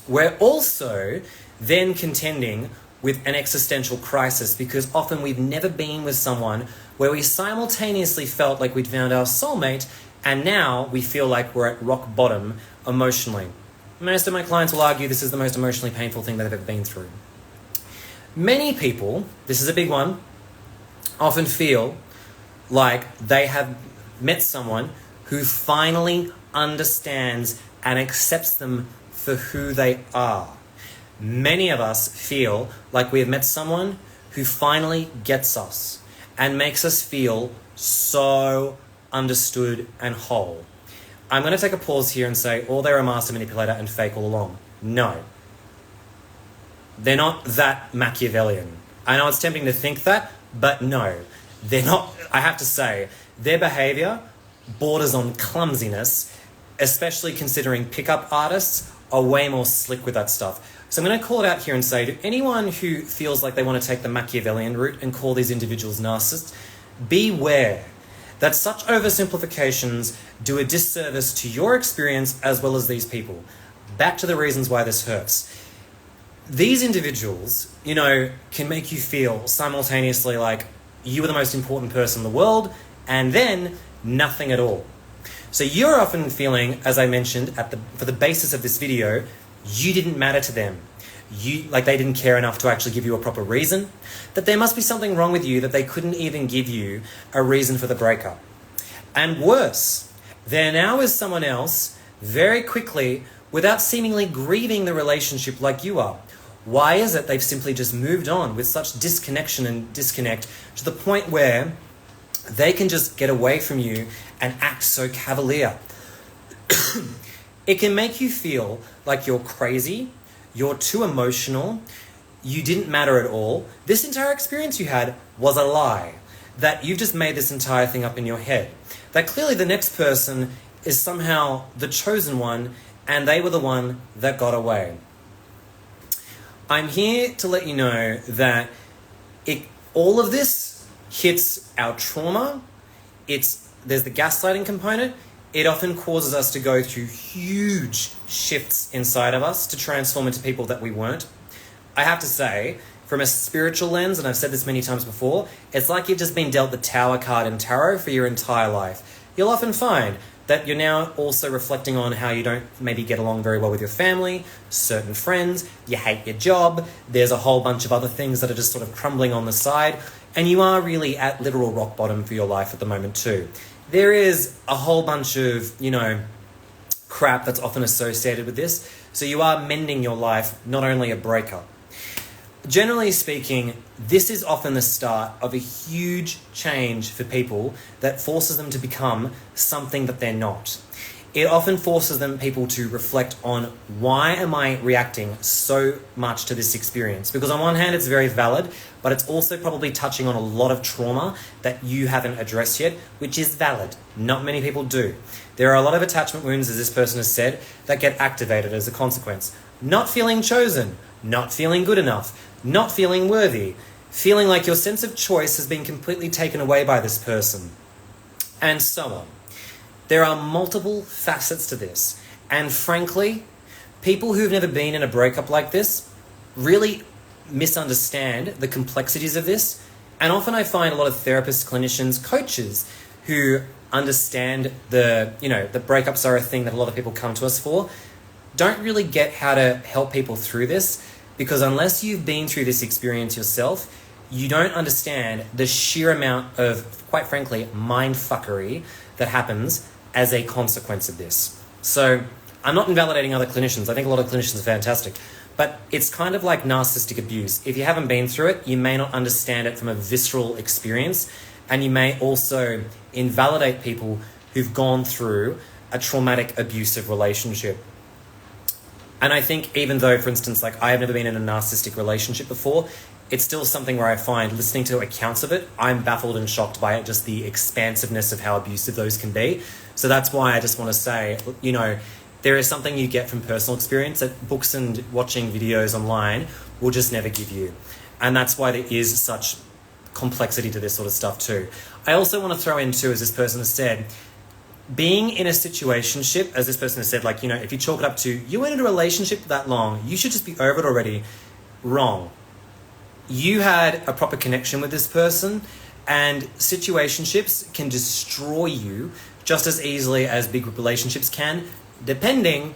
We're also then contending with an existential crisis because often we've never been with someone where we simultaneously felt like we'd found our soulmate and now we feel like we're at rock bottom emotionally. Most of my clients will argue this is the most emotionally painful thing they've ever been through. Many people, this is a big one, often feel like they have met someone who finally understands and accepts them for who they are. Many of us feel like we have met someone who finally gets us and makes us feel so understood, and whole. I'm going to take a pause here and say, or they're a master manipulator and fake all along. No. They're not that Machiavellian. I know it's tempting to think that, but no. They're not. I have to say, their behavior borders on clumsiness, especially considering pickup artists are way more slick with that stuff. So I'm going to call it out here and say to anyone who feels like they want to take the Machiavellian route and call these individuals narcissists, beware that such oversimplifications do a disservice to your experience as well as these people. Back to the reasons why this hurts. These individuals, can make you feel simultaneously like you are the most important person in the world and then nothing at all. So you're often feeling, as I mentioned, for the basis of this video, you didn't matter to them. They didn't care enough to actually give you a proper reason, that there must be something wrong with you that they couldn't even give you a reason for the breakup. And worse, there now is someone else very quickly without seemingly grieving the relationship like you are. Why is it they've simply just moved on with such disconnection and disconnect to the point where they can just get away from you and act so cavalier? It can make you feel like you're crazy, you're too emotional, you didn't matter at all. This entire experience you had was a lie, that you've just made this entire thing up in your head. That clearly the next person is somehow the chosen one and they were the one that got away. I'm here to let you know that all of this hits our trauma. There's the gaslighting component. It often causes us to go through huge shifts inside of us to transform into people that we weren't. I have to say, from a spiritual lens, and I've said this many times before, it's like you've just been dealt the Tower card in tarot for your entire life. You'll often find that you're now also reflecting on how you don't maybe get along very well with your family, certain friends, you hate your job, there's a whole bunch of other things that are just sort of crumbling on the side, and you are really at literal rock bottom for your life at the moment too. There is a whole bunch of, crap that's often associated with this, so you are mending your life, not only a breakup. Generally speaking, this is often the start of a huge change for people that forces them to become something that they're not. It often forces people to reflect on, why am I reacting so much to this experience? Because on one hand, it's very valid, but it's also probably touching on a lot of trauma that you haven't addressed yet, which is valid. Not many people do. There are a lot of attachment wounds, as this person has said, that get activated as a consequence. Not feeling chosen, not feeling good enough, not feeling worthy, feeling like your sense of choice has been completely taken away by this person, and so on. There are multiple facets to this, and frankly, people who've never been in a breakup like this really misunderstand the complexities of this, and often I find a lot of therapists, clinicians, coaches who understand the breakups are a thing that a lot of people come to us for, don't really get how to help people through this, because unless you've been through this experience yourself, you don't understand the sheer amount of, quite frankly, mindfuckery that happens as a consequence of this. So I'm not invalidating other clinicians. I think a lot of clinicians are fantastic. But it's kind of like narcissistic abuse. If you haven't been through it, you may not understand it from a visceral experience, and you may also invalidate people who've gone through a traumatic abusive relationship. And I think even though, for instance, I have never been in a narcissistic relationship before, it's still something where I find, listening to accounts of it, I'm baffled and shocked by it, just the expansiveness of how abusive those can be. So that's why I just want to say, there is something you get from personal experience that books and watching videos online will just never give you. And that's why there is such complexity to this sort of stuff too. I also want to throw in too, as this person has said, being in a situationship, as this person has said, if you chalk it up to, you went into a relationship that long, you should just be over it already. Wrong. You had a proper connection with this person, and situationships can destroy you just as easily as big relationships can, depending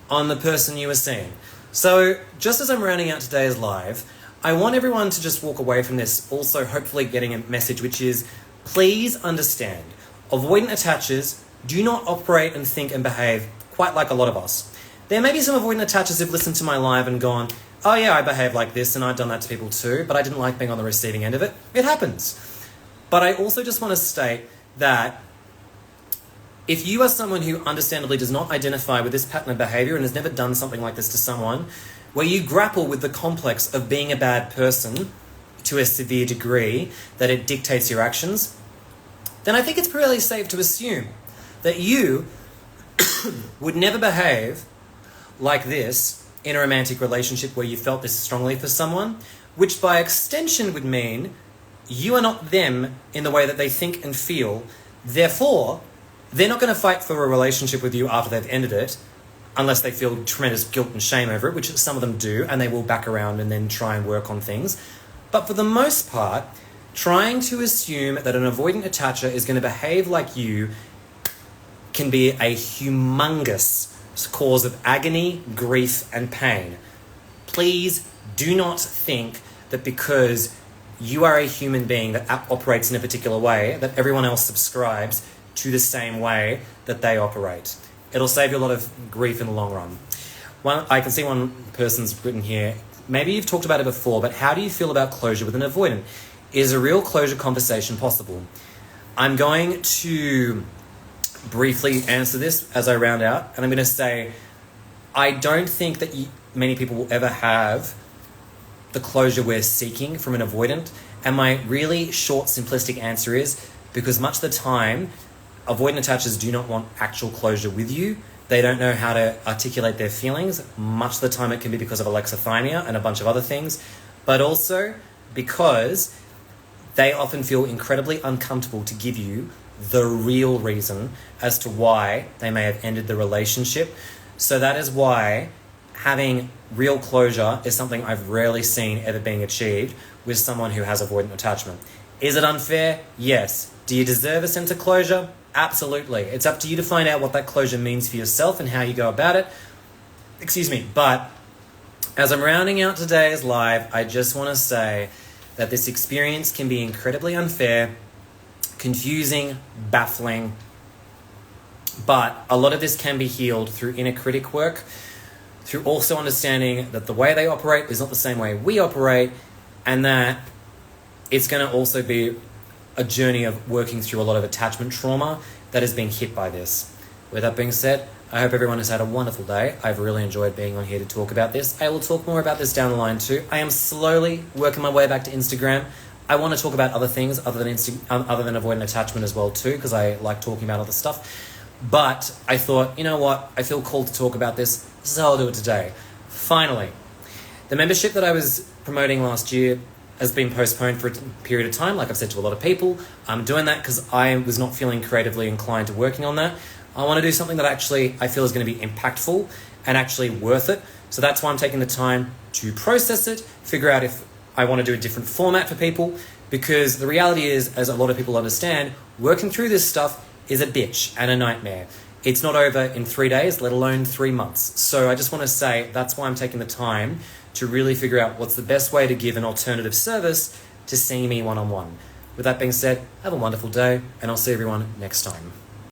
on the person you are seeing. So just as I'm rounding out today's live, I want everyone to just walk away from this also hopefully getting a message, which is, please understand, avoidant attachers do not operate and think and behave quite like a lot of us. There may be some avoidant attachers who've listened to my live and gone, oh yeah, I behave like this and I've done that to people too, but I didn't like being on the receiving end of it. It happens. But I also just want to state that If you are someone who understandably does not identify with this pattern of behavior and has never done something like this to someone, where you grapple with the complex of being a bad person to a severe degree that it dictates your actions, then I think it's pretty safe to assume that you would never behave like this in a romantic relationship where you felt this strongly for someone, which by extension would mean you are not them in the way that they think and feel. Therefore, they're not going to fight for a relationship with you after they've ended it, unless they feel tremendous guilt and shame over it, which some of them do, and they will back around and then try and work on things. But for the most part, trying to assume that an avoidant attacher is going to behave like you can be a humongous cause of agony, grief, and pain. Please do not think that because you are a human being that operates in a particular way, that everyone else subscribes to the same way that they operate. It'll save you a lot of grief in the long run. I can see one person's written here, maybe you've talked about it before, but how do you feel about closure with an avoidant? Is a real closure conversation possible? I'm going to briefly answer this as I round out, and I'm going to say, I don't think that many people will ever have the closure we're seeking from an avoidant, and my really short, simplistic answer is because much of the time, avoidant attachers do not want actual closure with you. They don't know how to articulate their feelings. Much of the time it can be because of alexithymia and a bunch of other things, but also because they often feel incredibly uncomfortable to give you the real reason as to why they may have ended the relationship. So that is why having real closure is something I've rarely seen ever being achieved with someone who has avoidant attachment. Is it unfair? Yes. Do you deserve a sense of closure? Absolutely. It's up to you to find out what that closure means for yourself and how you go about it. But as I'm rounding out today's live, I just want to say that this experience can be incredibly unfair, confusing, baffling, but a lot of this can be healed through inner critic work, through also understanding that the way they operate is not the same way we operate, and that it's going to also be a journey of working through a lot of attachment trauma that has been hit by this. With that being said, I hope everyone has had a wonderful day. I've really enjoyed being on here to talk about this. I will talk more about this down the line too. I am slowly working my way back to Instagram. I want to talk about other things other than avoidant attachment as well too, because I like talking about other stuff. But I thought, you know what? I feel called to talk about this, so I'll do it today. Finally, the membership that I was promoting last year has been postponed for a period of time, like I've said to a lot of people. I'm doing that because I was not feeling creatively inclined to working on that. I want to do something that actually I feel is going to be impactful and actually worth it. So that's why I'm taking the time to process it, figure out if I want to do a different format for people, because the reality is, as a lot of people understand, working through this stuff is a bitch and a nightmare. It's not over in 3 days, let alone 3 months. So I just want to say that's why I'm taking the time to really figure out what's the best way to give an alternative service to seeing me one-on-one. With that being said, have a wonderful day, and I'll see everyone next time.